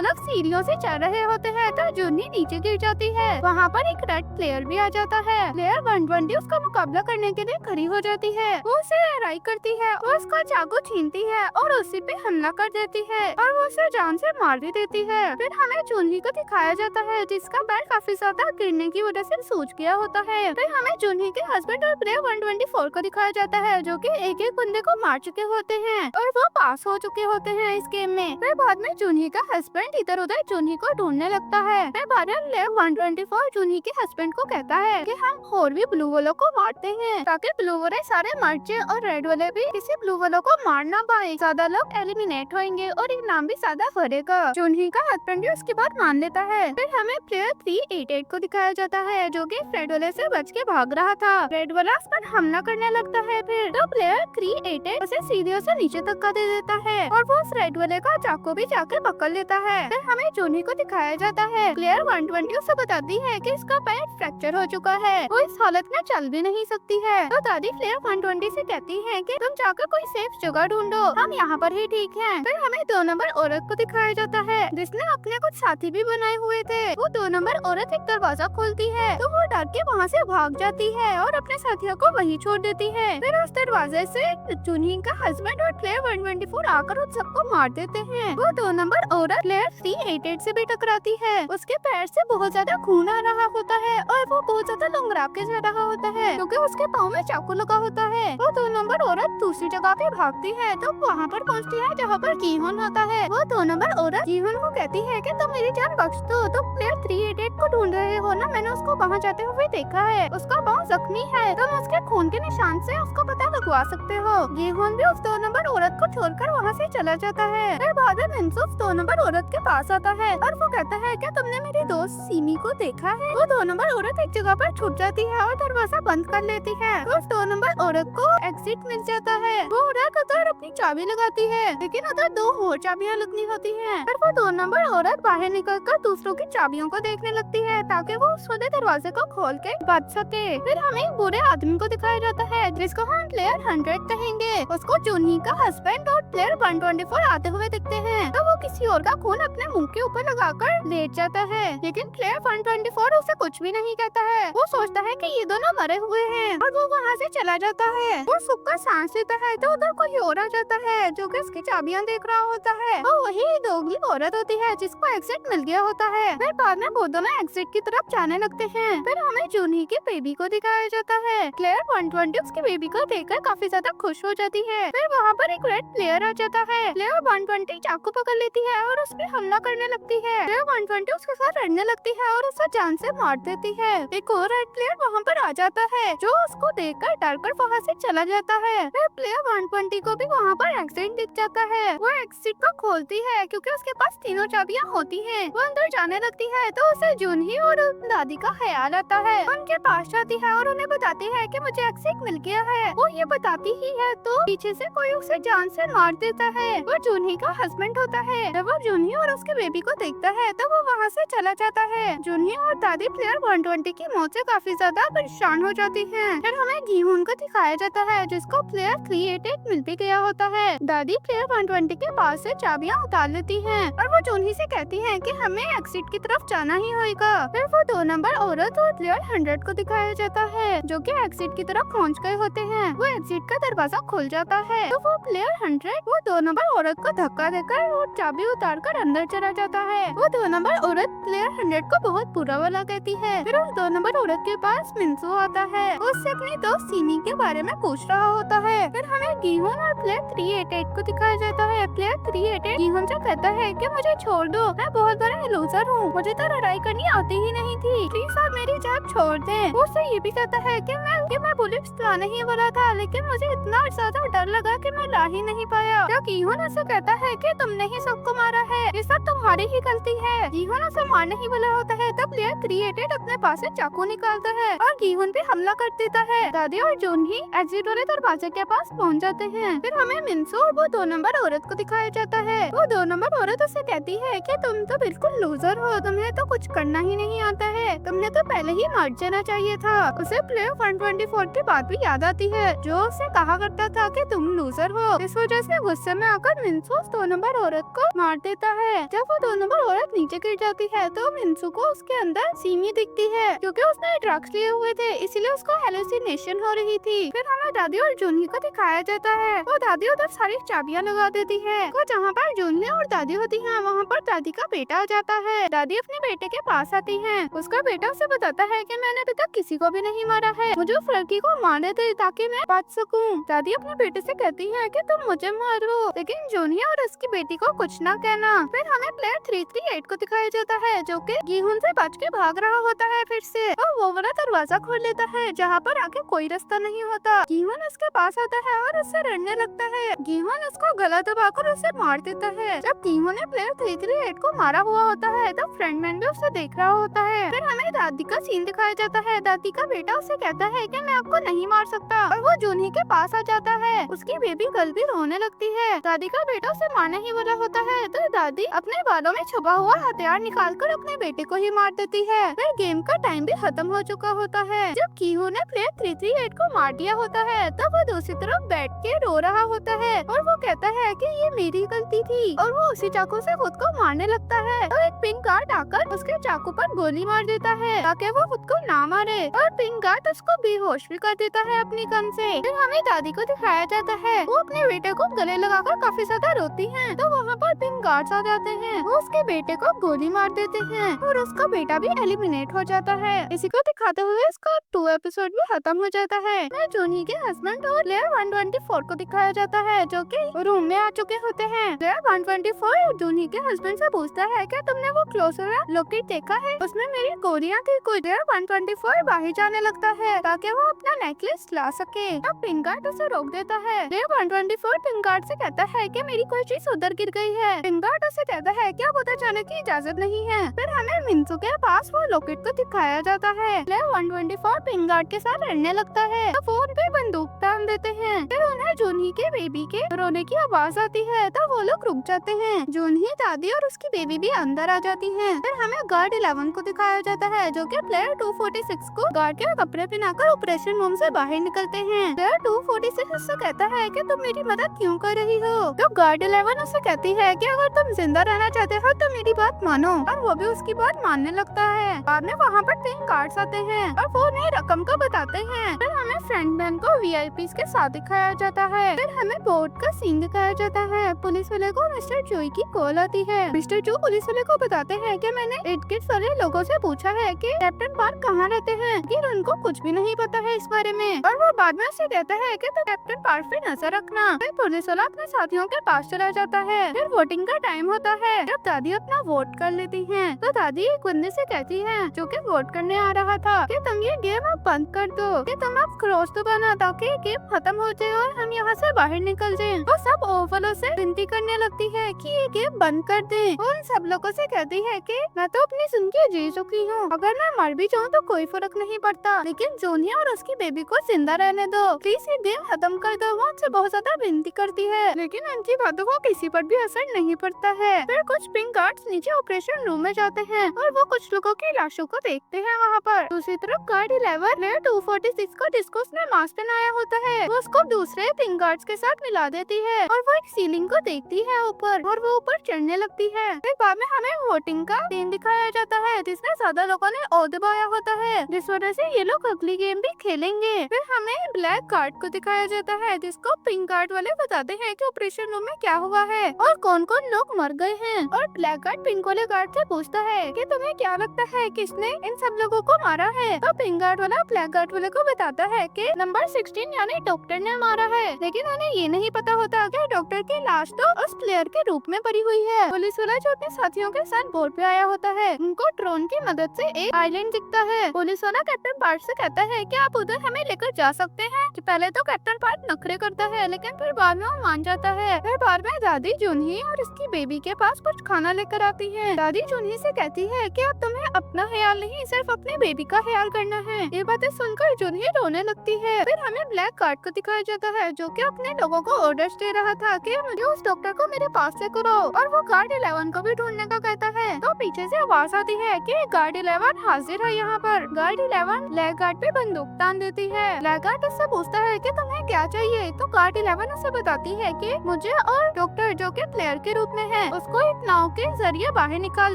लोग सीढ़ियों से चढ़ रहे होते हैं तो जुन्ही नीचे गिर जाती है। वहाँ पर एक रेड प्लेयर भी आ जाता है। प्लेयर 120 उसका मुकाबला करने के लिए खड़ी हो जाती है। वो उसे लड़ाई करती है, वो उसका चाकू छीनती है और उसी पे हमला कर देती है और वो उसे जान से मार भी देती है। फिर हमें जुन्ही को दिखाया जाता है जिसका पैर काफी ज्यादा गिरने की वजह से सूज गया होता है। फिर हमें जुन्ही के हस्बैंड और प्लेयर 124 को दिखाया जाता है जो कि एक एक बंदे को मार चुके होते हैं और वो पास हो चुके होते हैं इस गेम में। फिर बाद में जुन्ही का हस्बैंड इधर उधर जुन्ही को ढूंढने लगता है। फिर बाद में प्लेयर 124 जुन्ही के हस्बैंड को कहता है कि हम और भी ब्लू वालों को मारते हैं ताकि ब्लू वाले सारे मर जाए और रेड वाले भी किसी ब्लू वालों को मार ना पाए। ज्यादा लोग एलिमिनेट होंगे और इनाम भी ज्यादा बढ़ेगा। जुन्ही का हस्बैंड भी उसकी बात मान लेता है। फिर हमें प्लेयर 388 को दिखाया जाता है जो कि रेड वाले से बच के भाग रहा था। रेड वाला उस पर हमला करने लगता है। फिर तो प्लेयर 388 उसे सीढ़ियों से नीचे धक्का दे देता है और वो उस रेड वाले का चाकू भी जाकर पकड़ लेता है। फिर हमें जुन्ही को दिखाया जाता है। प्लेयर 120 उसे बताती है कि इसका पैर फ्रैक्चर हो चुका है, वो इस हालत में चल भी नहीं सकती है। तो दादी प्लेयर 120 से कहती है कि तुम जाकर कोई सेफ जगह ढूंढो, हम यहाँ पर ही ठीक हैं। फिर हमें 2 नंबर औरत को दिखाया जाता है जिसने अपने कुछ साथी भी बनाए हुए थे। वो 2 नंबर औरत एक दरवाजा खोलती है तो वो डर के वहाँ से भाग जाती है और अपने साथियों को वहीं छोड़ देती है। फिर उस दरवाजे से जुन्ही का हस्बैंड और प्लेयर 124 आकर उन सबको मार देते हैं। वो 2 नंबर औरत प्लेयर 388 से भी टकराती है। उसके पैर से बहुत ज्यादा खून आ रहा होता है और वो बहुत ज्यादा लंगड़ा के जा रहा होता है क्योंकि उसके पाँव में चाकू लगा होता है। वो 2 नंबर औरत दूसरी जगह पे भागती है तो वहाँ पर पहुँचती है जहाँ पर जीवन होता है। वो 2 नंबर औरत जीवन को कहती है कि तुम मेरी जान बख्श दो, तुम प्लेयर 388 को ढूंढ रहे हो ना, मैंने उसको वहाँ जाते हुए देखा है, उसका पाँव जख्मी है, तुम उसके खून के निशान से उसको पता लगवा सकते हो। जीवन भी उस 2 नंबर औरत को छोड़कर वहाँ से चला जाता है। फिर बाद में मिंसू उस 2 नंबर औरत के पास आता है और वो कहता है क्या तुमने मेरी दोस्त सीमी को देखा है। वो 2 नंबर औरत एक जगह पर छुप जाती है और दरवाजा बंद कर लेती है। तो उस 2 नंबर औरत को एग्जिट मिल जाता है। वो औरत उधर अपनी चाबी लगाती है लेकिन उधर 2 और चाबियां लगनी होती हैं। फिर वो 2 नंबर औरत बाहर निकलकर दूसरों की चाबियों को देखने लगती है ताकि वो उस वाले दरवाजे को खोल के बच सके। फिर हमें एक बुरे आदमी को दिखाया जाता है जिसको हम प्लेयर 100 कहेंगे। उसको जुन्ही का हस्बैंड और प्लेयर 124 आते हुए दिखते हैं तो वो किसी और का खून अपने मुंह के ऊपर लगाकर लेट जाता है लेकिन प्लेयर 124 उसे कुछ भी नहीं कहता है। वो सोचता है कि ये दोनों मरे हुए हैं और वो वहाँ से चला जाता है। वो सुख का सांस लेता है तो उधर कोई और आ जाता है जो कि उसकी चाबियां देख रहा होता है। वो वही दोगली औरत होती है जिसको एग्जिट मिल गया होता है। फिर बाद में वो दोनों एग्जिट की तरफ जाने लगते हैं। फिर हमें जुन्ही के बेबी को दिखाया जाता है। प्लेयर 120 उसके बेबी को देखकर काफी ज्यादा खुश हो जाती है। फिर वहाँ पर एक रेड प्लेयर आ जाता है। प्लेयर 120 चाकू पकड़ लेती है और उस पर हमला करने लगती है। प्लेयर 120 उसके साथ लड़ने लगती है और उसे जान से मार देती है। एक और रेड प्लेयर वहाँ पर आ जाता है जो उसको देखकर डरकर वहाँ से चला जाता है। फिर प्लेयर 120 को भी वहाँ पर एक्सीडेंट दिख जाता है। वो एक्सिट को खोलती है क्योंकि उसके पास तीनों चाबियां होती हैं। वो अंदर जाने लगती है तो उसे जुन्ही और दादी का ख्याल आता है। उनके पास जाती है और उन्हें बताती है कि मुझे एक्सिट मिल गया है। वो ये बताती ही है तो पीछे से कोई उसे जान से मार देता है। वो जुन्ही का हस्बैंड होता है। जब वो जुन्ही और उसके बेबी को देखता है तो वो वहाँ से चला जाता है। जुन्ही और दादी प्लेयर 120 की मौत से काफी ज्यादा परेशान हो जाती हैं। फिर हमें गीहून को दिखाया जाता है जिसको प्लेयर 388 मिल भी गया होता है। दादी प्लेयर 120 के पास से चाबियां उतार लेती हैं और वो जुन्ही से कहती हैं कि हमें एग्जिट की तरफ जाना ही होगा। फिर वो 2 नंबर औरत और प्लेयर 100 को दिखाया जाता है जो कि एग्जिट की तरफ पहुंच गए होते हैं। वो एग्जिट का दरवाजा खुल जाता है तो वो प्लेयर 100 वो 2 नंबर औरत को धक्का देकर वो चाबी उतार कर अंदर चला जाता है। वो 2 नंबर औरत प्लेयर 100 को बहुत बुरा वाला कहती है। फिर उस 2 नंबर औरत के पास मिंसू आता है। वो उससे अपनी दोस्त सीमी के बारे में पूछ रहा होता है। फिर हमें गीहून और प्लेयर 388 को दिखाया जाता है। प्लेयर 388 गीहून से कहता है कि मुझे छोड़ दो, मैं बहुत बड़ा लूजर हूँ, मुझे तो लड़ाई करनी आती ही नहीं थी, प्लीज आप मेरी जान छोड़ दें। वो उससे ये भी कहता है कि मैं पुलिस लाने ही वाला था लेकिन मुझे इतना ज्यादा डर लगा कि मैं ला ही नहीं पाया। तो गीहून ऐसा कहता है कि तुमने ही सबको मारा है, ये सब तुम तुम्हारी ही गलती है। गीहुन उसे मारने ही वाला होता है तब प्लेयर क्रिएटेड अपने पास से चाकू निकालता है और गीहुन पे हमला कर देता है। दादी और जूनही एग्जिट वाले दरवाजे के पास पहुंच जाते हैं। फिर हमें मिन्सो और वो 2 नंबर औरत को दिखाया जाता है। वो 2 नंबर औरत उसे कहती है कि तुम तो बिल्कुल लूजर हो, तुम्हें तो कुछ करना ही नहीं आता है, तुमने तो पहले ही मर जाना चाहिए था। उसे प्लेयर 124 की बात भी याद आती है जो उसे कहा करता था कि तुम लूजर हो। इस वजह से गुस्से में आकर मिन्सो उस 2 नंबर औरत को मार देता है। जब वो 2 नंबर औरत नीचे गिर जाती है तो मिन्सो को उसके अंदर सीमी दिखती है क्योंकि उसने ड्रग्स लिए हुए थे, इसीलिए उसको हेलुसिनेशन हो रही थी। फिर हमें दादी और जूनही को दिखाया जाता है। वो दादी उधर सारी चाबियां लगा देती है। वो जहाँ पर जूनही और दादी होती है वहाँ पर दादी का बेटा आ जाता है। दादी अपने बेटे के पास आती है। उसका बेटा उसे बताता है कि मैंने अभी तक किसी को भी नहीं मारा है, मुझे उस लड़की को मारने दे ताकि मैं बच सकूं। दादी अपने बेटे से कहती है कि तुम मुझे मारो, लेकिन जूनही और उसकी बेटी को कुछ ना कहना। फिर हमें प्लेयर 338 को दिखाया जाता है जो कि गीहुन से बच के भाग रहा होता है फिर से, और वो वाला दरवाजा खोल लेता है जहाँ पर आगे कोई रास्ता नहीं होता। गीहुन उसके पास आता है और उससे लड़ने लगता है। गीहुन उसको गला दबाकर उसे मार देता है। जब गीहुन ने प्लेयर 338 को मारा हुआ होता है तब फ्रेंडमैन भी उसे देख रहा होता है। फिर हमें दादी का सीन दिखाया जाता है। दादी का बेटा उसे कहता है कि मैं आपको नहीं मार सकता और वो जूनही के पास आ जाता है। उसकी बेबी गर्ल भी रोने लगती है। दादी का बेटा उसे मारने ही वाला होता है तो दादी अपने बालों में छुपा हुआ हथियार निकालकर अपने बेटे को ही मार देती है। फिर गेम का टाइम भी खत्म हो चुका होता है। जब गीहुन ने प्लेयर 338 को मार दिया होता है तब वो दूसरी तरफ बैठ के रो रहा होता है और वो कहता है कि ये मेरी गलती थी, और वो उसी चाकू से खुद को मारने लगता है। तो एक पिंक गार्ड आकर उसके चाकू पर गोली मार देता है ताकि वो खुद को ना मारे, और पिंक गार्ड उसको बेहोश भी कर देता है अपनी गन से। फिर हमें दादी को दिखाया जाता है। वो अपने बेटे को गले लगाकर काफी ज्यादा रोती है तो वहाँ पर पिंक गार्ड्स आ जाते हैं। वो उसके बेटे को गोली मार देते हैं और उसका बेटा भी एलिमिनेट हो जाता है। इसी को दिखाते हुए इसका 2 एपिसोड भी खत्म हो जाता है। जूनही के हस्बैंड और प्लेयर 124 को दिखाया जाता है जो कि रूम में आ चुके होते हैं। प्लेयर 124 जूनही के हस्बैंड से पूछता है कि तुमने वो क्लोजर लोकेट देखा है, उसमें मेरी गोलियां थी कुछ। प्लेयर 124 बाहर जाने लगता है ताकि वो अपना नेकलेस ला सके। तब पिंक गार्ड उसे रोक देता है। प्लेयर 124 पिंक गार्ड से कहता है कि मेरी कोई चीज उधर गिर गई है। पिंक गार्ड उसे कहता है कि अब उधर जाने की इजाजत नहीं है। फिर हमें मिन्सो के पास वो लोकेट को दिखाया जाता है। प्लेयर 124 पिंक गार्ड के साथ लड़ने लगता है तो फोन पे बंदूक तान देते हैं। फिर उन्हें जूनही के बेबी के रोने की आवाज आती है तो वो लोग रुक जाते हैं। जूनही, दादी और उसकी बेबी भी अंदर आ जाती हैं। फिर हमें गार्ड 11 को दिखाया जाता है जो कि प्लेयर 246 को गार्ड के कपड़े पहनाकर ऑपरेशन रूम से बाहर निकलते हैं। प्लेयर 246 उससे कहता है कि तुम मेरी मदद क्यों कर रही हो, तो गार्ड 11 उसे कहती है कि अगर तुम जिंदा रहना चाहते हो तो मेरी बात मानो, और वो भी उसकी बात मानने लगता है। बाद में वहाँ पर 3 गार्ड्स आते हैं और वो उन्हें रकम को बताते हैं। फिर हमें फ्रेंडमैन को वीआईपीज़ के साथ दिखाया जाता है। फिर हमें बोर्ड का सीन दिखाया जाता है। पुलिस वाले को मिस्टर जोई की कॉल आती है। मिस्टर जो पुलिस वाले को बताते हैं कि मैंने एडकिट्स वाले लोगों से पूछा है कि कैप्टन पार्क कहाँ रहते हैं, लेकिन उनको कुछ भी नहीं पता है इस बारे में, और वो बाद में उसे कहता है कि तुम कैप्टन पार्क पे नजर रखना। फिर पुलिस वाला अपने साथियों के पास चला जाता है। फिर वोटिंग का टाइम होता है। जब दादी अपना वोट कर लेती है तो दादी एक बंदे से कहती है जो कि वोट करने आ रहा था कि तुम ये गेम अब बंद कर दो, कि तुम अब क्रॉस तो बना ताकि गेम खत्म हो जाए और हम यहाँ से बाहर निकल जाएं। वो सब ओवलों से विनती करने लगती है कि ये गेम बंद कर दे। उन सब लोगों से कहती है कि मैं तो अपनी जिंदगी जी चुकी हूँ, अगर मैं मर भी जाऊँ तो कोई फर्क नहीं पड़ता, लेकिन जूनही और उसकी बेबी को जिंदा रहने दो, प्लीज ये गेम खत्म कर दो। वो उनसे बहुत ज्यादा विनती करती है लेकिन उनकी बातों को किसी पर भी असर नहीं पड़ता है। फिर कुछ पिंक गार्ड्स नीचे ऑपरेशन रूम में जाते हैं और वो कुछ लोगों की लाशों को देखते हैं वहाँ पर। दूसरी तरफ गार्ड 11 प्लेयर 246 को जिसको उसने मास्क पहनाया होता है वो उसको दूसरे पिंक गार्ड्स के साथ मिला देती है और वो एक सीलिंग को देखती है ऊपर, और वो ऊपर चढ़ने लगती है। फिर बाद में हमें वोटिंग का सीन दिखाया जाता है जिसमें ज्यादा लोगों ने ओ दबाया होता है, जिस वजह से ये लोग अगली गेम भी खेलेंगे। फिर हमें ब्लैक गार्ड को दिखाया जाता है जिसको पिंक गार्ड वाले बताते हैं कि ऑपरेशन रूम में क्या हुआ है और कौन कौन लोग मर गए हैं, और ब्लैक गार्ड पिंक वाले गार्ड से पूछता है कि तुम्हें क्या लगता है किसने इन सब लोगों को मारा है, तो पिंक गार्ड वाला ब्लैक गार्ड वाले को बताता है कि नंबर 16 यानी डॉक्टर ने मारा है, लेकिन उन्हें ये नहीं पता होता कि डॉक्टर की लाश तो उस प्लेयर के रूप में पड़ी हुई है। पुलिस वाला जो अपने साथियों के साथ बोट पे आया होता है उनको ड्रोन की मदद से एक आइलैंड दिखता है। पुलिस वाला कैप्टन पार्क से कहता है कि आप उधर हमें लेकर जा सकते हैं। तो पहले तो कैप्टन पार्क नखरे करता है लेकिन फिर बाद में वो मान जाता है। फिर बाद में दादी जूनही और उसकी बेबी के पास कुछ खाना लेकर आती है। दादी जूनही से कहती है कि अब तुम्हें अपना ख्याल नहीं सिर्फ अपने बेबी का ख्याल करना है। ये बातें सुनकर जूनही रोने लगती है। फिर हमें ब्लैक कार्ड को दिखाया जाता है जो कि अपने लोगों को ऑर्डर्स दे रहा था कि मुझे उस डॉक्टर को मेरे पास से करो, और वो गार्ड 11 को भी ढूंढने का कहता है। तो पीछे से आवाज आती है कि गार्ड 11 हाजिर है यहाँ पर। गार्ड 11 ब्लैक गार्ड पे बंदूक तान देती है। ब्लैक गार्ड उससे पूछता है कि तुम्हें क्या चाहिए, तो गार्ड 11 उसे बताती है कि मुझे और डॉक्टर जो कि प्लेयर के रूप में है उसको एक नाव के जरिए बाहर निकाल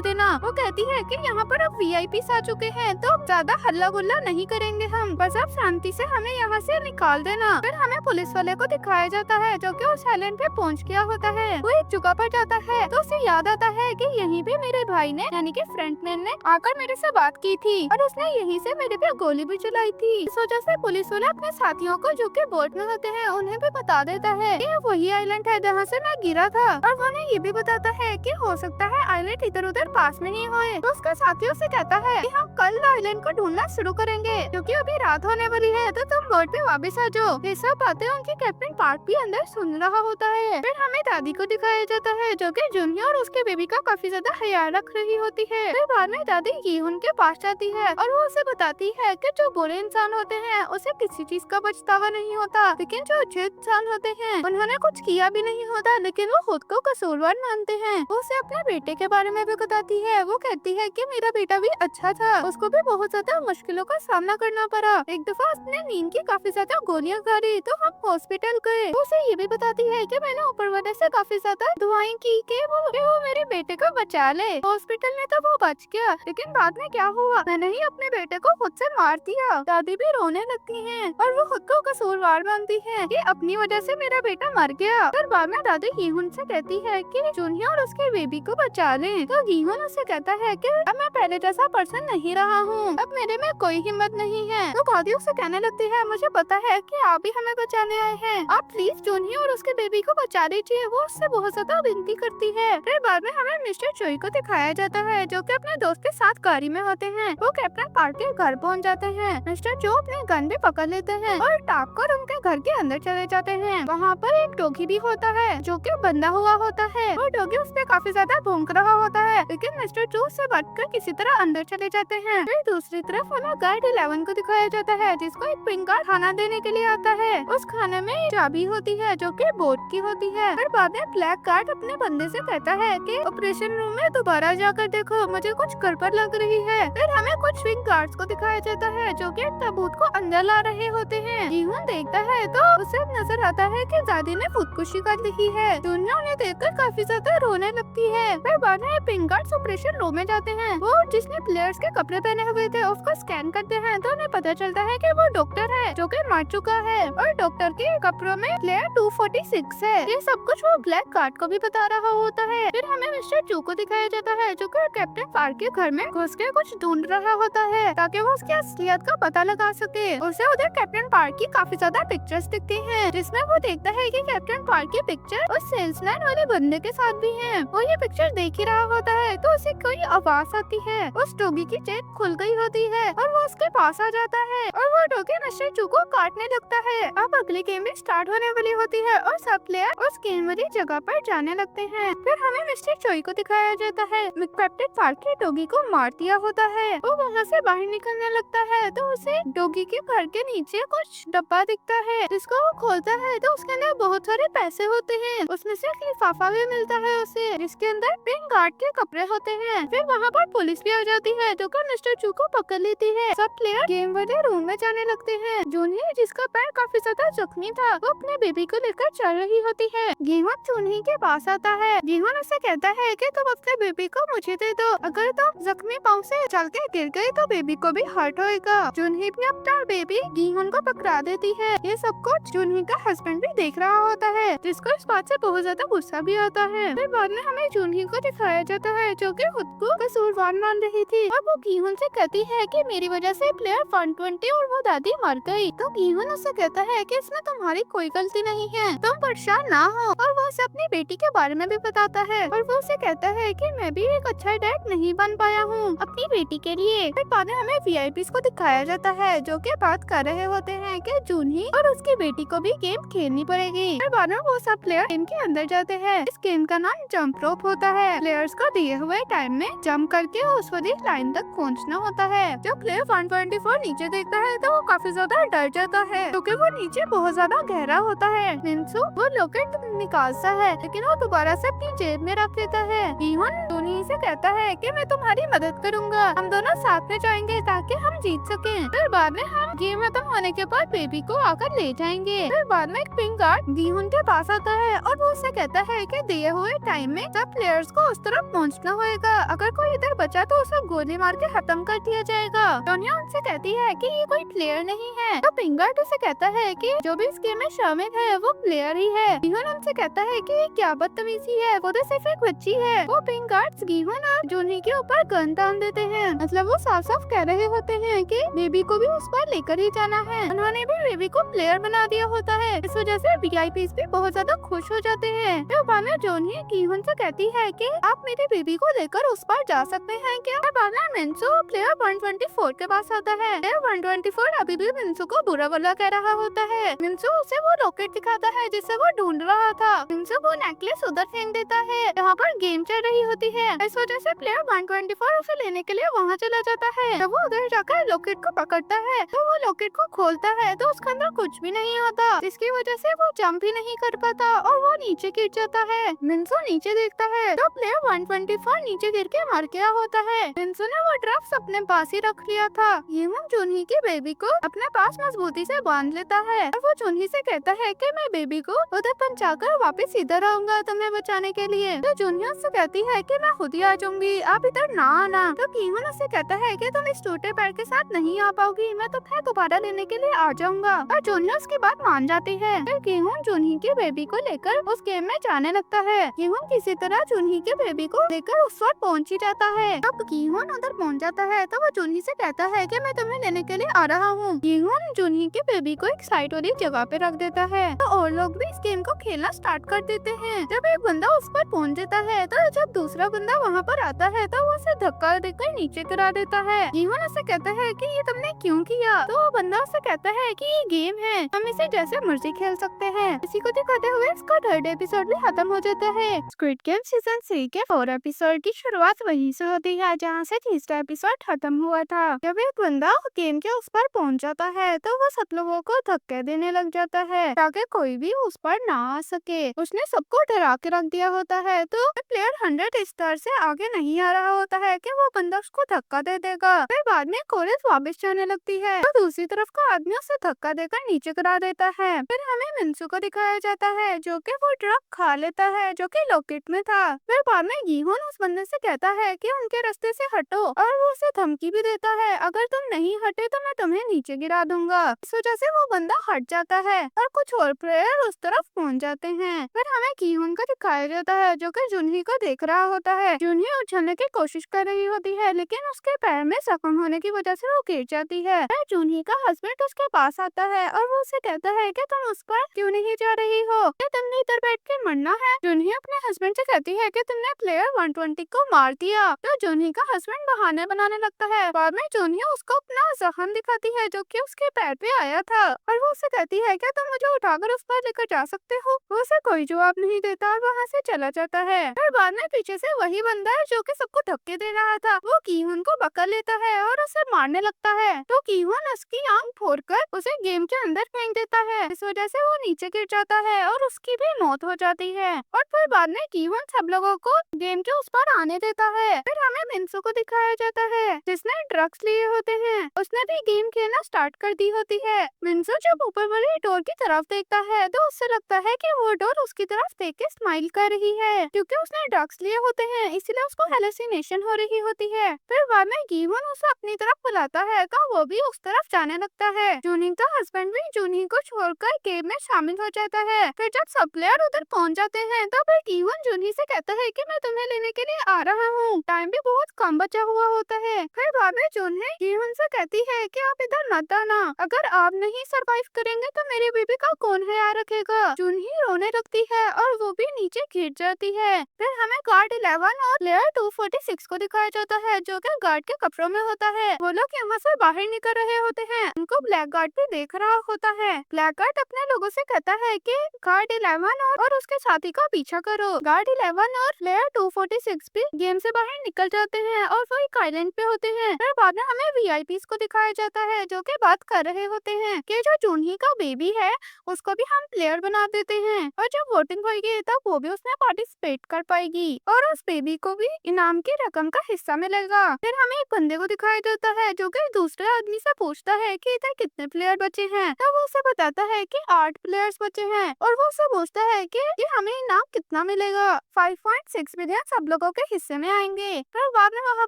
देना। वो कहती है कि यहाँ पर अब VIPs आ चुके हैं तो ज्यादा हल्ला गुल्ला नहीं करेंगे हम, बस अब शांति से हमें यहाँ से निकाल देना। फिर हमें पुलिस वाले को दिखाया जाता है जो कि उस आइलैंड पे पहुँच गया होता है। वो एक जगह पर जाता है तो उसे याद आता है कि यहीं पे मेरे भाई ने यानी कि फ्रंटमैन ने आकर मेरे से बात की थी और उसने यहीं से मेरे पे गोली भी चलाई थी। इस वजह से पुलिस वाला अपने साथियों को जो कि बोट में होते हैं उन्हें भी बता देता है कि वही आइलैंड है जहाँ से मैं गिरा था, और वो उन्हें ये भी बताता है कि हो सकता है आइलैंड इधर उधर पास में ही होए। तो उसका साथियों से कहता है कि हम कल आइलैंड को ढूंढना शुरू करेंगे क्योंकि अभी रात होने वाली है, तो तुम बोट पे वापस आ जाओ। ये सब बातें उनके कैप्टन पार्क भी अंदर सुन रहा होता है। फिर हमें दादी को दिखाया जाता है जो कि जूनही और उसके बेबी का काफी ज्यादा ख्याल रख रही होती है। फिर बाद में दादी यीहुन के पास जाती है और वो उसे बताती है कि जो बुरे इंसान होते हैं उसे किसी चीज का पछतावा नहीं होता, लेकिन जो अच्छे इंसान होते हैं उन्होंने कुछ किया भी नहीं होता लेकिन वो खुद को कसूरवार मानते हैं। वो उसे अपने बेटे के बारे में भी बताती है। वो कहती है कि मेरा बेटा भी अच्छा था, उसको भी बहुत ज्यादा मुश्किलों का सामना करना पड़ा। एक दफा उसने नींद की काफी ज्यादा गोलियां खा ली तो हम हॉस्पिटल गए। वो उसे ये भी बताती है कि मैंने ऊपर वाले से काफी ज्यादा दुआएं की कि वो मेरे बेटे को बचा ले। हॉस्पिटल में तो वो बच गया, लेकिन बाद में क्या हुआ, मैंने ही अपने बेटे को खुद से मार दिया। दादी भी रोने लगती है और वो खुद को कसूरवार मानती है कि अपनी वजह से मेरा बेटा मर गया। फिर बाद में दादी यीहुन से कहती है कि जूनही और उसके बेबी को बचा ले। तो यीहुन उसे कहता है कि अब मैं पहले जैसा पर्सन नहीं रहा हूँ, अब मेरे में कोई हिम्मत नहीं है। तो दादी उसे कहने लगती है मुझे पता है कि आप भी हमें बचाने आए हैं, आप प्लीज जूनही और उसके बेबी को बचा लीजिए। वो उससे बहुत ज्यादा विनती करती है। फिर बाद में हमें मिस्टर चोई को दिखाया जाता है जो कि अपने दोस्त के साथ गाड़ी में होते हैं। वो कैप्टन पार्क के घर पहुंच जाते हैं। मिस्टर चो अपने गन भी पकड़ लेते हैं और टाप कर उनके घर के अंदर चले जाते हैं। वहाँ पर एक डॉगी भी होता है जो कि बंधा हुआ होता है। वो डॉगी उस पे काफी ज्यादा भौंक रहा होता है, लेकिन मिस्टर चो से बचकर किसी तरह अंदर चले जाते हैं। फिर दूसरी तरफ हमें गार्ड 11 को दिखाया जाता है जिसको एक पिंक गार्ड खाना देने के लिए आता है। उस खाने में चाबी होती है जो कि बोट की होती है। फिर बाद में ब्लैक गार्ड अपने बंदे से कहता है कि ऑपरेशन रूम में दोबारा जाकर देखो, मुझे कुछ गड़बड़ लग रही है। फिर हमें कुछ स्विंग गार्ड्स को दिखाया जाता है जो कि ताबूत को अंदर ला रहे होते हैं। यीहुन देखता है तो उसे नजर आता है कि दादी ने खुदकुशी कर ली है। दुनिया उन्हें देखकर काफी ज्यादा रोने लगती है। फिर बाद में पिंक गार्ड्स ऑपरेशन रूम में जाते हैं। वो जिसने प्लेयर्स के कपड़े पहने हुए थे उसको स्कैन करते हैं तो उन्हें पता चलता है कि वो डॉक्टर है जो कि मर चुका है, और डॉक्टर के कपड़ों में प्लेयर 246 है। ये सब कुछ वो ब्लैक गार्ड को भी बता रहा होता है। फिर हमें मिस्टर चू को दिखाया जाता है जो कि कैप्टन पार्क के घर में घुस के कुछ ढूंढ रहा होता है ताकि वो उसकी असलियत का पता लगा सके। उसे उधर कैप्टन पार्क की काफी ज्यादा पिक्चर्स दिखती हैं जिसमें वो देखता है कि कैप्टन पार्क की पिक्चर उस सेल्समैन वाले बंदे के साथ भी है। वो ये पिक्चर देख ही रहा होता है तो उसे कोई आवाज आती है। उस डॉगी की चेन खुल गई होती है और वो उसके पास आ जाता है और वो डॉगी मिस्टर चू को काटने लगता है। अब अगली गेम भी स्टार्ट होने वाली होती है और सब प्लेयर उस गेम वाली जगह पर जाने लगते हैं। फिर हमें मिस्टर चोई को दिखाया जाता है। कैप्टन पार्क के डॉगी को मार दिया होता है। वो वहाँ से बाहर निकलने लगता है तो उसे डॉगी के घर के नीचे कुछ डब्बा दिखता है जिसको वो खोलता है तो उसके अंदर बहुत सारे पैसे होते हैं। उसमें से एक लिफाफा भी मिलता है उसे जिसके अंदर पिंक गार्ड के कपड़े होते हैं। फिर वहाँ पर पुलिस भी आ जाती है जो कि मिस्टर चू को पकड़ लेती है। सब प्लेयर गेम वाले रूम में जाने लगते हैं। जूनही जिसका पैर काफी ज्यादा जख्मी था वो अपने बेबी को लेकर चल रही होती है। गेहून जूनही के पास आता है। गेहून उसे कहता है कि तुम अपने बेबी को मुझे दे दो, अगर तुम जख्मी पाँव से चल के गिर गई तो बेबी को भी हर्ट होएगा। जूनही भी अपना बेबी गेहून को पकड़ा देती है। ये सब कुछ जूनही का हस्बैंड भी देख रहा होता है जिसको इस बात से बहुत ज्यादा गुस्सा भी आता है। फिर बाद में हमें जूनही को दिखाया जाता है जो कि खुद को कसूरवार मान रही थी और वो गेहून से कहती है कि मेरी वजह से प्लेयर 120 और वो दादी मर गई। तो गेहून उससे कहता है कि इसमें तुम्हारी कोई गलती नहीं है, तुम परेशान ना हो, और वो उसे अपनी बेटी के बारे में भी बताता है और वो उसे कहता है कि मैं भी एक अच्छा डैड नहीं बन पाया हूँ अपनी बेटी के लिए। फिर बाद में हमें VIPs को दिखाया जाता है जो कि बात कर रहे होते हैं कि जूनही और उसकी बेटी को भी गेम खेलनी पड़ेगी। फिर बाद में वो सब प्लेयर गेम के अंदर जाते हैं। इस गेम का नाम जंप रोप होता है। प्लेयर्स को दिए हुए टाइम में जंप करके उस वाली लाइन तक पहुंचना होता है। जब प्लेयर 124 नीचे देखता है तो वो काफी ज्यादा डर जाता है क्योंकि वो नीचे बहुत ज्यादा गहरा होता है। मिन्सू वो लॉकेट निकालता है लेकिन वो दोबारा से अपनी जेब में रख देता है। इवन जोनी से कहता है कि मैं तुम्हारी मदद करूंगा, हम दोनों साथ में जाएंगे ताकि हम जीत सके। फिर बाद में हम गेम खत्म होने के बाद बेबी को आकर ले जाएंगे। फिर बाद में एक पिंक गार्ड गीहुन के पास आता है और वो उससे कहता है कि दिए हुए टाइम में सब प्लेयर्स को उस तरफ पहुंचना होगा। अगर कोई इधर बचा तो उसे गोली मार के खत्म कर दिया जाएगा। टोनिया उनसे कहती है कि ये कोई प्लेयर नहीं है। तो पिंक गार्ड उसे कहता है कि जो भी इस गेम में शामिल है वो प्लेयर ही है। गीहुन उनसे कहता है कि ये क्या बदतमीजी है, वो तो सिर्फ एक बच्ची है। वो पिंक गार्ड्स गीहुन और जूनी के ऊपर गन तान देते हैं। मतलब वो साफ साफ कह रहे होते हैं कि बेबी को भी उस पर लेकर ही जाना है। उन्होंने भी बेबी को प्लेयर बना दिया होता है। इस वजह से VIPs भी बहुत ज्यादा खुश हो जाते हैं। तो बाद में जूनी गीहुन से कहती है कि आप मेरे बेबी को लेकर उस पर जा सकते हैं क्या। बाद में मिन्सू प्लेयर 124 के पास आता है। प्लेयर 124 अभी भी मिन्सू को बुरा भला कह रहा होता है। मिन्सू उसे वो लॉकेट दिखाता है जिसे वो ढूंढ रहा था। मिन्सू वो नेकलेस उधर फेंक देता है जहाँ पर गेम चल रही होती है। इस वजह से प्लेयर 124 उसे लेने के लिए वहाँ चला जाता है। जब वो उधर जाकर लॉकेट को पकड़ता है तो वो लॉकेट को खोलता है तो उसके अंदर कुछ भी नहीं होता, जिसकी वजह से वो जंप भी नहीं कर पाता और वो नीचे गिर जाता है। मिन्सू नीचे देखता है तो प्लेयर 124 नीचे गिर के मर गया होता है। मिन्सू ने वो ड्रग्स अपने पास ही रख लिया था। यीमन जूनही की बेबी को अपने पास मजबूती से बांध लेता है और वो जूनही से कहता है कि मैं बेबी को उधर पहुंचाकर वापस इधर आऊंगा तुम्हें बचाने के लिए। तो जूनही उससे कहती है कि मैं खुद ही आ जाऊंगी, आप इधर ना आना। तो कीमन उससे कहता है कि तुम इस छोटे पैर के साथ नहीं आ पाओगी, मैं तुम्हें दोबारा लेने के लिए आ जाऊंगा। और जूनही उसकी बात मान जाती है। फिर कीमन जूनही की बेबी को लेकर उस गेम में जाने लगता है। कीमन किसी तरह जूनही के बेबी को लेकर उस वक्त पहुंच ही जाता है। जब कीमन उधर पहुंच जाता है तो वो जूनही से कहता है कि मैं तुम्हें लेने के लिए आ रहा हूँ। कीमन जूनही के बेबी को एक साइड वाली जगह पे रख देता है तो और लोग भी इस गेम को खेलना स्टार्ट कर देते हैं। जब एक बंदा उस पर पहुंच जाता है तो जब दूसरा बंदा वहाँ पर आता है तो वो उसे धक्का देकर नीचे गिरा देता है। कीमन उससे कहता है कि ये तुमने क्यों किया। तो वो बंदा उससे कहता है कि ये गेम है, हम इसे जैसे मर्जी खेल सकते हैं। इसी को दिखाते हुए इसका 3rd एपिसोड भी खत्म हो जाता है। स्क्विड गेम सीजन 3 के 4 एपिसोड की शुरुआत वहीं से होती है जहाँ से 3रा एपिसोड खत्म हुआ था। जब एक बंदा गेम के उस पर पहुंच जाता है तो वो सब लोगों को धक्के देने लग जाता है ताकि कोई भी उस पर ना आ सके। उसने सबको डरा के रख दिया होता है तो प्लेयर 100 स्टार से आगे नहीं आ रहा होता है कि वो बंदा उसको धक्का दे देगा। फिर बाद में कोरस वापस जाने लगती है तो दूसरी तरफ का आदमी उसे धक्का देकर नीचे गिरा देता है। फिर हमें मिन्सू को दिखाया जाता है जो कि वो ड्रग खा लेता है जो कि लॉकेट में था। फिर बाद में गीहुन उस बंदे से कहता है कि उनके रास्ते से हटो और वो उसे धमकी भी देता है अगर तुम नहीं हटे तो मैं तुम्हें नीचे गिरा दूंगा। इस वजह से वो बंदा हट जाता है और कुछ और प्लेयर उस तरफ पहुंच जाते हैं। फिर हमें गीहुन को दिखाया जाता है जो कि जूनही को देख रहा होता है। जूनही उछलने की कोशिश कर रही होती है लेकिन उसके पैर में जख्म होने की वजह से वो गिर जाती है। फिर जूनही का हस्बैंड उसके पास आता है और वो उसे कहता है कि तुम उस पर क्यों नहीं जा रही हो, क्या तुमने इधर बैठ के मरना है। जूनही अपने हस्बैंड से कहती है कि तुमने प्लेयर 120 को मार दिया। तो जूनही का हस्बैंड बहाने बनाने लगता है। बाद में जूनही उसको अपना जख्म दिखाती है जो कि उसके पैर पे आया था और वो उसे कहती है कि तुम मुझे उठाकर उस पर लेकर जा सकते हो। वो उसे कोई जवाब नहीं देता और वहाँ से चला जाता है। फिर बाद में पीछे से वही बंदा है जो कि सबको धक्के दे रहा था वो कीहुन को पकड़ लेता है और उसे मारने लगता है। तो कीहुन उसकी आंख फोड़कर उसे गेम के अंदर फेंक देता है। इस वजह से वो नीचे गिर जाता है और उसकी भी मौत हो जाती है। और फिर बाद में कीहुन सब लोगों को गेम के उस पर आने देता है। फिर हमें मिन्सू को दिखाया जाता है जिसने ड्रग्स लिए होते हैं। उसने भी गेम खेलना स्टार्ट कर दी होती है। मिन्सू जब ऊपर वाली डोर की तरफ देखता है तो उससे लगता है कि वो डोर उसकी तरफ देख के स्माइल कर रही है क्योंकि उसने ड्रग्स लिए होते हैं इसलिए उसको हेलुसिनेशन हो रही होती है। फिर बाद में गीवन उसे अपनी तरफ बुलाता है तो वो भी उस तरफ जाने लगता है। जूनी का हस्बैंड भी जूनी को छोड़कर गेम में शामिल हो जाता है। फिर जब सब प्लेयर उधर पहुंच जाते हैं तो फिर गीवन जूनी से कहता है कि मैं तुम्हें लेने के लिए आ रहा हूँ, टाइम भी बहुत कम बचा हुआ होता है। फिर बाद में जूनी गीवन से कहती है कि आप इधर मत आना, अगर आप नहीं सरवाइव करेंगे तो मेरी बेबी का कौन ख्याल रखेगा। जूनी रोने लगती है और वो भी नीचे गिर जाती है। फिर हमें गार्ड 11 और प्लेयर 246 को दिखाया जाता है जो कि गार्ड के कपड़ों में होता है। वो लोग यहाँ से बाहर निकल रहे होते हैं, उनको ब्लैक गार्ड भी देख रहा होता है। ब्लैक गार्ड अपने लोगों से कहता है कि गार्ड 11 और उसके साथी का पीछा करो। गार्ड 11 और प्लेयर 246 भी गेम से बाहर निकल जाते हैं और वो एक आइलैंड पे होते हैं। फिर बाद में हमें वीआईपीज को दिखाया जाता है जो कि बात कर रहे होते हैं कि जो जूनही का बेबी है उसको भी हम प्लेयर बना देते हैं और जब वोटिंग होगी तब वो भी उसमें पार्टिसिपेट कर पाएगी और उस बेबी को भी इनाम की रकम का हिस्सा मिलेगा। फिर हमें एक बंदे को दिखाया जाता है जो कि दूसरे आदमी से पूछता है कि इधर कितने प्लेयर बचे हैं, तब वो उसे बताता है कि 8 प्लेयर्स बचे हैं और वो उसे पूछता है कि हमें इनाम कितना मिलेगा। 5.6 मिलियन सब लोगों के हिस्से में आएंगे। फिर बाद में वहाँ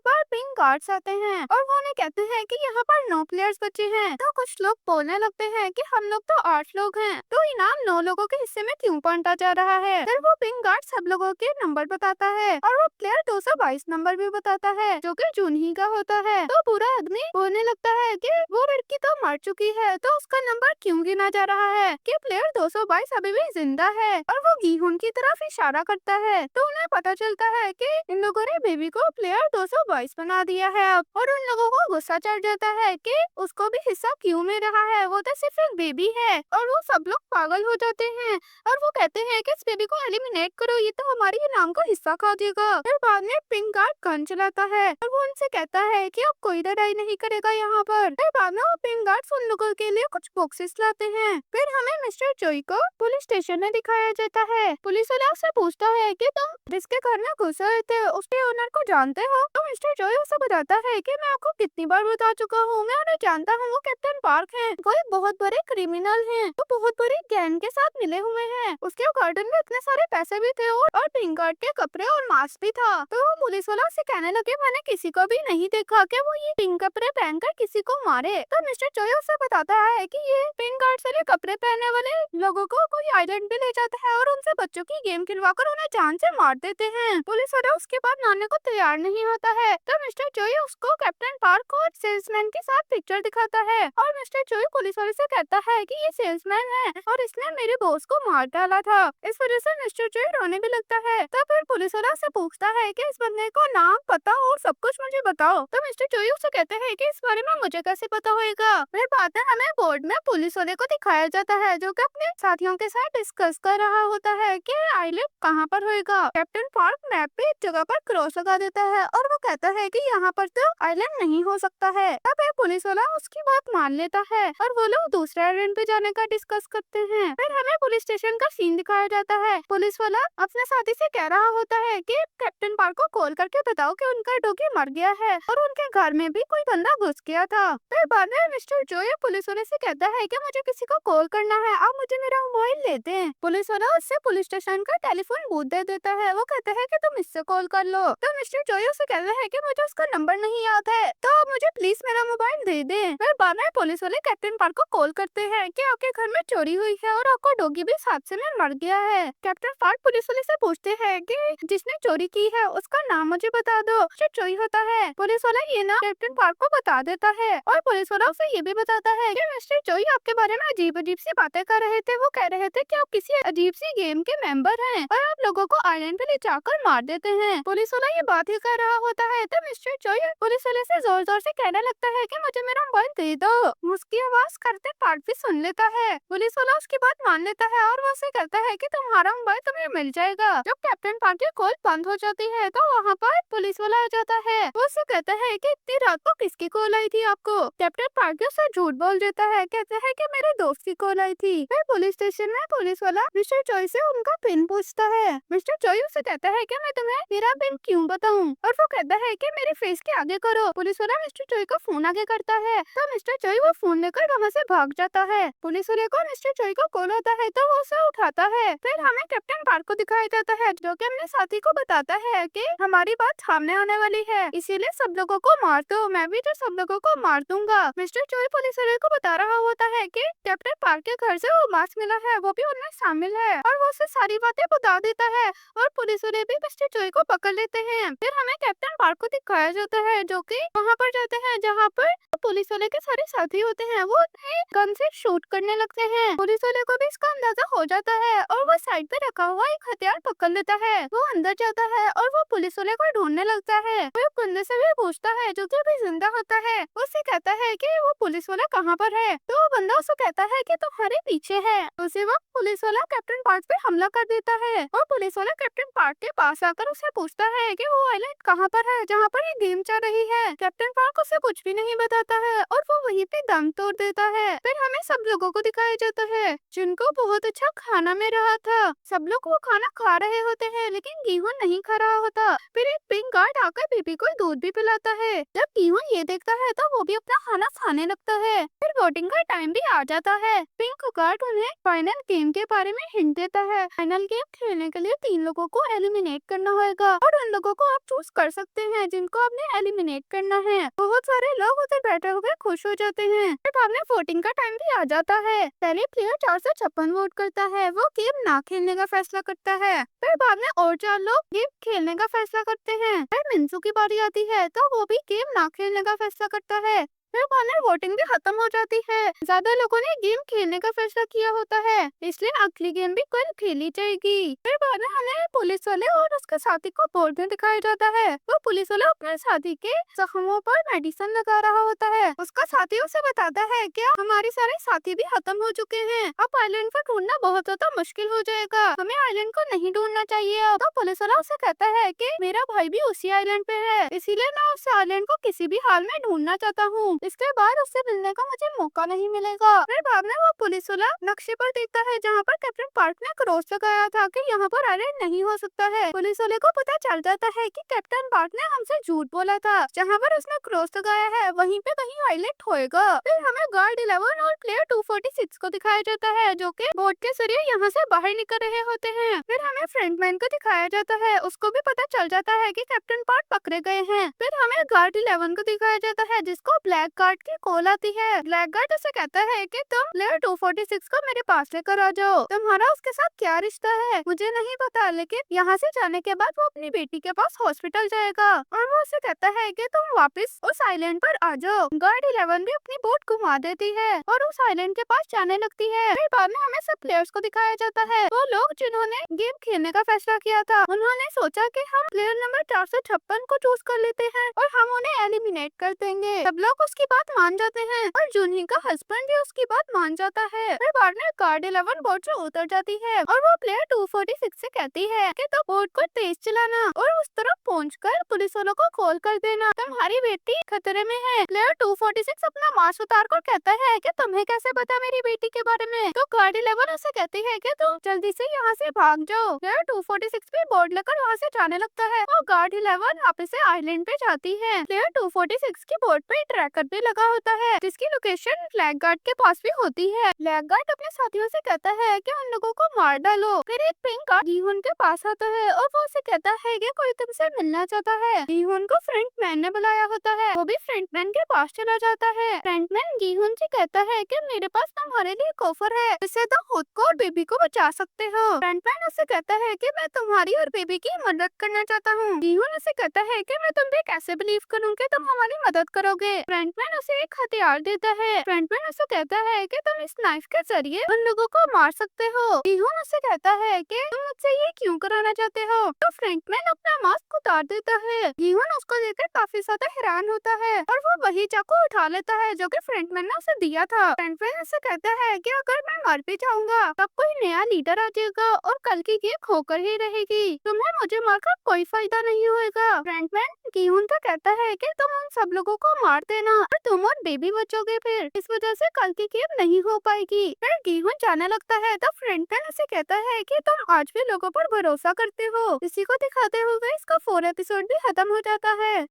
पर पिंक गार्ड्स आते हैं और वो उन्हें कहते हैं कि यहाँ पर 9 प्लेयर्स बचे हैं। तो कुछ लोग बोलने लगते हैं कि हम लोग तो 8 लोग हैं, तो इनाम 9 लोगों के हिस्से में क्यों बांटा जा रहा है। फिर वो पिंक गार्ड सब लोगों के नंबर बताता है और वो प्लेयर 222 नंबर भी बताता है जो कि जूनही का होता है। तो पूरा आदमी बोलने लगता है कि वो लड़की तो मर चुकी है तो उसका नंबर क्यों गिना जा रहा है कि प्लेयर 222 अभी भी जिंदा है और वो गीहुन की तरफ इशारा करता है। तो उन्हें पता चलता है कि इन लोगों ने बेबी को प्लेयर 222 बना दिया है अब, और उन लोगों को गुस्सा चढ़ जाता है कि उसको भी हिस्सा क्यों मिल रहा है, वो तो सिर्फ एक बेबी है। और वो सब लोग पागल हो जाते हैं और वो कहते हैं कि इस बेबी को एलिमिनेट करो, ये तो हमारी इनाम का हिस्सा खा देगा। फिर बाद में पिंक गार्ड गन चलाता है और वो उनसे कहता है कि अब कोई लड़ाई नहीं करेगा यहाँ पर। फिर बाद में वो पिंक गार्ड उन लोगों के लिए कुछ बॉक्सेस लाते हैं। फिर हमें मिस्टर जोई को पुलिस स्टेशन में दिखाया जाता है। पुलिस वाला उससे पूछता है कि तुम जिसके घर में घुस रहे थे उसके ओनर को जानते हो। तो मिस्टर जोई उसे बताता है कि मैं आपको कितनी बार बता चुका हूँ, मैं उन्हें जानता हूँ, वो कैप्टन पार्क है, वो एक बहुत बड़े क्रिमिनल हैं, वो बहुत बड़ी गैंग के साथ मिले हुए हैं। उसके गार्डन में इतने सारे पैसे भी थे और पिंक गार्ड के कपड़े और मास्क भी था। तो वो पुलिस वाला से कहने लगे मैंने किसी को भी नहीं देखा कि वो ये पिंक कपड़े पहनकर किसी को मारे। तो मिस्टर जोई उसे बताता है कि ये पिंक गार्ड से कपड़े पहनने वाले लोगों को कोई आइलैंड पे ले जाता है और उनसे बच्चों की गेम खिलवाकर उन्हें जान से मार देते हैं। पुलिस वाला उसके बाद मानने को तैयार नहीं होता है। तो मिस्टर जोई उसको कैप्टन पार्क और सेल्समैन के साथ पिक्चर दिखाता है और मिस्टर जोई पुलिस वाले से कहता है कि ये सेल्समैन है और इसने मेरे बॉस को मार डाला था। इस वजह से मिस्टर जोई रोने भी लगता है। तो फिर पुलिस वाला से पूछता है कि इस बंदे को नाम पता और सब कुछ मुझे बताओ। तो मिस्टर जोई उसे कहते हैं कि इस बारे में मुझे कैसे पता होगा। फिर बाद में हमें बोर्ड में पुलिस वाले को दिखाया जाता है जो कि अपने साथियों के साथ डिस्कस कर रहा होता है कि आइलैंड कहाँ पर होएगा। कैप्टन पार्क मैप पे एक जगह पर क्रॉस लगा देता है और वो कहता है कि यहाँ पर तो आइलैंड नहीं हो सकता है। तब एक पुलिस वाला उसकी बात मान लेता है और वो लोग दूसरे आइलैंड पे जाने का डिस्कस करते हैं। फिर हमें पुलिस स्टेशन का सीन दिखाया जाता है। पुलिस वाला अपने साथी से कह रहा होता है कि कैप्टन पार्क को कॉल करके बताओ कि उनका डॉगी मर गया है और उनके घर में भी कोई बंदा घुस गया था। फिर बाद में मिस्टर जोई पुलिस वाले से कहता है कि मुझे किसी को कॉल करना है, आप मुझे मेरा मोबाइल ले दें। पुलिस वाला उससे पुलिस स्टेशन का टेलीफोन बूथ दे देता है। वो कहता है कि तुम इससे कॉल कर लो। तो मिस्टर जोई उसे कहता है कि मुझे उसका नंबर नहीं याद है, तो आप मुझे प्लीज मेरा मोबाइल दे दें। फिर बाद में पुलिस वाले कैप्टन पार्क को कॉल करते हैं कि आपके घर में चोरी हुई है और आपका डॉगी भी इस हादसे में मर गया है। कैप्टन पार्क पुलिस वाले से पूछते हैं कि जिसने चोरी की है उसका नाम मुझे बता दो, जो चोरी होता है। पुलिस वाला ये नाम कैप्टन पार्क को बता देता है और पुलिस वाला उसे ये भी बताता है कि मिस्टर जोई आपके बारे में अजीब अजीब सी बातें कर रहे थे। वो कह रहे थे कि आप किसी अजीब सी गेम के मेंबर हैं और आप लोगों को आइलैंड पे ले जाकर मार देते हैं। पुलिस वाला ये बात ही कर रहा होता है तो मिस्टर जोई पुलिस वाले से जोर जोर से कहने लगता है कि मुझे मेरा मोबाइल दे दो। उसकी आवाज करते पार्क भी सुन लेता है। पुलिस वाला उसकी बात मान लेता है और वो उसे कहता है कि तुम्हारा मोबाइल तुम्हें मिल जाएगा। जब कैप्टन पार्क की कॉल बंद हो जाती है तो वहाँ पर पुलिस वाला आ जाता है। वो उसे कहता है कि इतनी रात को किसकी कॉल आई थी आपको। कैप्टन पार्क उसे झूठ बोल देता है, कहता है कि मेरे दोस्त की कॉल आई थी। फिर पुलिस स्टेशन में पुलिस वाला मिस्टर जोई से उनका पिन पूछता है। मिस्टर जोई उसे कहता है कि मैं तुम्हें मेरा पिन क्यों बताऊं, और वो कहता है कि मेरे फेस के आगे करो। पुलिस वाला मिस्टर जोई को फोन आगे करता है तो मिस्टर जोई वो फोन लेकर वहाँ से भाग जाता है। पुलिस वाले को मिस्टर जोई को कॉल आता है तो वो उसे उठाता है। फिर हमें कैप्टन पार्क को दिखाया जाता है जो कि अपने साथी को बताता है कि हमारी बात सामने आने वाली है, इसीलिए सब लोगों को मार दो, मैं भी तो सब लोगों को मार दूंगा। मिस्टर जोई पुलिस वाले को बता रहा होता है कि कैप्टन पार्क के घर से वो मास्क मिला है, वो भी उनमें शामिल है, और वो उसे सारी बातें बता देता है और पुलिस वाले भी मिस्टर जोई को पकड़ लेते हैं। फिर हमें कैप्टन पार्क को दिखाया जाता है जो कि वहाँ पर जाते हैं जहाँ पर पुलिस वाले के सारे साथी होते हैं वो उन्हें गन से शूट करने लगते हैं। पुलिस वाले को भी इसका अंदाजा हो जाता है और वो साइड पे रखा हुआ एक हथियार पकड़ लेता है। वो अंदर जाता है और वो पुलिस वाले को ढूंढने लगता है। वो एक बंदे से भी पूछता है जो कि अभी जिंदा होता है। उससे कहता है कि वो पुलिस वाला कहाँ पर है, तो वो बंदा उसको कहता है कि तुम्हारे पीछे है। उसी वक्त पुलिस वाला कैप्टन पार्क पे हमला कर देता है और पुलिस वाला कैप्टन पार्क के पास आकर उसे पूछता है कि वो आइलैंड कहाँ पर है जहाँ पर ये गेम चल रही है। कैप्टन पार्क उसे कुछ भी नहीं बताता है और वो वहीं पे दम तोड़ देता है। फिर हमें सब लोगों को दिखाया जाता है जिनको बहुत अच्छा खाना मिल रहा था। सब लोग वो खाना खा रहे होते हैं लेकिन गेहूं नहीं खा रहा होता। फिर एक पिंक गार्ड आकर बेबी को दूध भी पिलाता है। जब गेहूं ये देखता है तो वो भी अपना खाना खाने लगता है। फिर वोटिंग का टाइम भी आ जाता है। पिंक गार्ड उन्हें फाइनल गेम के बारे में हिंट देता है। फाइनल गेम खेलने के लिए 3 लोगों को एलिमिनेट करना होगा और उन लोगों को आप चूज कर सकते हैं जिनको आपने एलिमिनेट करना है। बहुत सारे लोग उधर बैठे हुए खुश हो जाते हैं। फिर बाद में वोटिंग का टाइम भी आ जाता है। पहले प्लेयर 456 वोट करता है, वो गेम ना खेलने का फैसला करता है। फिर बाद में और 4 लोग गेम खेलने का फैसला करते हैं। फिर मिंसू की बारी आती है तो वो भी गेम ना खेलने का फैसला करता है। फिर बाद में वोटिंग भी खत्म हो जाती है। ज्यादा लोगों ने गेम खेलने का फैसला किया होता है, इसलिए अगली गेम भी कल खेली जाएगी। फिर बाद में हमें पुलिस वाले और उसके साथी को बोर्ड में दिखाया जाता है। वो पुलिस वाला अपने साथी के जख्मों पर मेडिसिन लगा रहा होता है। उसका साथी उसे बताता है कि हमारे सारे साथी भी खत्म हो चुके हैं, अब आइलैंड पर ढूंढना बहुत ज्यादा मुश्किल हो जाएगा, हमें आइलैंड को नहीं ढूंढना चाहिए। अब तो पुलिस वाला उसे कहता है कि मेरा भाई भी उसी आइलैंड पे है, इसीलिए मैं उस आइलैंड को किसी भी हाल में ढूंढना चाहता हूँ। इसके बाद उससे मिलने का मुझे मौका नहीं मिलेगा। फिर बाद में वो पुलिस वाला नक्शे पर देखता है जहाँ पर कैप्टन पार्क ने क्रॉस लगाया था कि यहाँ पर आइलैंड नहीं हो सकता है। पुलिस वाले को पता चल जाता है कि कैप्टन पार्क ने हमसे झूठ बोला था, जहाँ पर उसने क्रॉस लगाया है वहीं पे कहीं आइलैंड होएगा। फिर हमें गार्ड 11 और प्लेयर 246 को दिखाया जाता है जो कि बोट के जरिए यहाँ से बाहर निकल रहे होते हैं। फिर हमें फ्रंटमैन को दिखाया जाता है, उसको भी पता चल जाता है कि कैप्टन पार्क पकड़े गए हैं। फिर हमें गार्ड 11 को दिखाया जाता है जिसको ब्लैक गार्ड की कॉल आती है। ब्लैक गार्ड उसे कहता है कि तुम प्लेयर 246 को मेरे पास लेकर आ जाओ, तुम्हारा उसके साथ क्या रिश्ता है मुझे नहीं पता, लेकिन यहाँ से जाने के बाद वो अपनी बेटी के पास हॉस्पिटल जाएगा। और वो उसे कहता है कि तुम वापस उस आइलैंड पर आ जाओ। गार्ड 11 भी अपनी बोट घुमा देती है और उस आइलैंड के पास जाने लगती है। फिर बाद में हमें सब प्लेयर्स को दिखाया जाता है, वो लोग जिन्होंने गेम खेलने का फैसला किया था। उन्होंने सोचा कि हम प्लेयर नंबर 456 को चूज कर लेते हैं और हम उन्हें एलिमिनेट कर देंगे। सब लोग उसकी बात मान जाते हैं और जूनही का हस्बैंड भी उसकी बात मान जाता है। फिर बाद में गार्ड 11 बोट से उतर जाती है और वो प्लेयर 246 से कहती है कि तो बोट को तेज चलाना और उस तरफ पहुंचकर पुलिस वालों को कॉल कर देना, तुम्हारी बेटी खतरे में है। प्लेयर 246 अपना मास्क उतार कर कहता है कि तुम्हें कैसे पता मेरी बेटी के बारे में, तो गार्ड 11 उसे कहती है कि तुम जल्दी से यहाँ से भाग जाओ। प्लेयर 246 भी बोर्ड लेकर वहाँ से जाने लगता है और गार्ड 11 वापस से आइलैंड पे जाती है। प्लेयर 246 की बोर्ड पे ट्रैकर भी लगा होता है जिसकी लोकेशन ब्लैक गार्ड के पास भी होती है। ब्लैक गार्ड अपने साथियों से कहता है कि उन लोगों को मार डालो। फिर एक पिंक गार्ड जीहुन के पास आता है और वो उसे कहता है कि कोई तुमसे मिलना चाहता है। जीहुन को फ्रंटमैन ने बुलाया होता है, वो भी फ्रंटमैन के पास चला जाता है। फ्रंटमैन जीहुन से कहता है कि मेरे पास तुम्हारे लिए एक ऑफर है, जिससे तुम खुद को और बेबी को बचा सकते हो। फ्रंटमैन उससे कहता है कि मैं तुम्हारी और बेबी की मदद करना चाहता हूँ। जीहुन उसे कहता है कि मैं तुम पे कैसे बिलीव करूँ कि तुम हमारी मदद करोगे। फ्रंटमैन उसे एक हथियार देता है। फ्रंटमैन उसे कहता है कि तुम इस नाइफ के जरिए उन लोगों को मार सकते हो। जीहुन उसे कहता है कि तुम मुझसे ये क्यों कराना चाहते हो, तो फ्रंटमैन अपना मास्क उतार देता है। जीहुन उसको देखकर काफी ज्यादा हैरान होता है और वो वही चाकू उठा लेता है जो कि फ्रंटमैन ने उसे दिया था। फ्रंटमैन उसे कहता है कि अगर मैं मर भी जाऊंगा तब कोई नया लीडर आ जाएगा और कल की गेम खोकर ही रहेगी, तुम्हें मुझे मारकर कोई फायदा नहीं होएगा। फ्रंटमैन जीहुन से कहता है कि तुम उन सब लोगों को मार देना और तुम और बेबी बचोगे, फिर इस वजह से कल की गेम नहीं हो पाएगी। फिर जीहुन जाने लगता है तो फ्रंटमैन उसे कहता है कि तुम आज भी लोगों पर भरोसा करते हो। इसी को दिखाते हुए इसका 4 एपिसोड भी खत्म हो जाता है।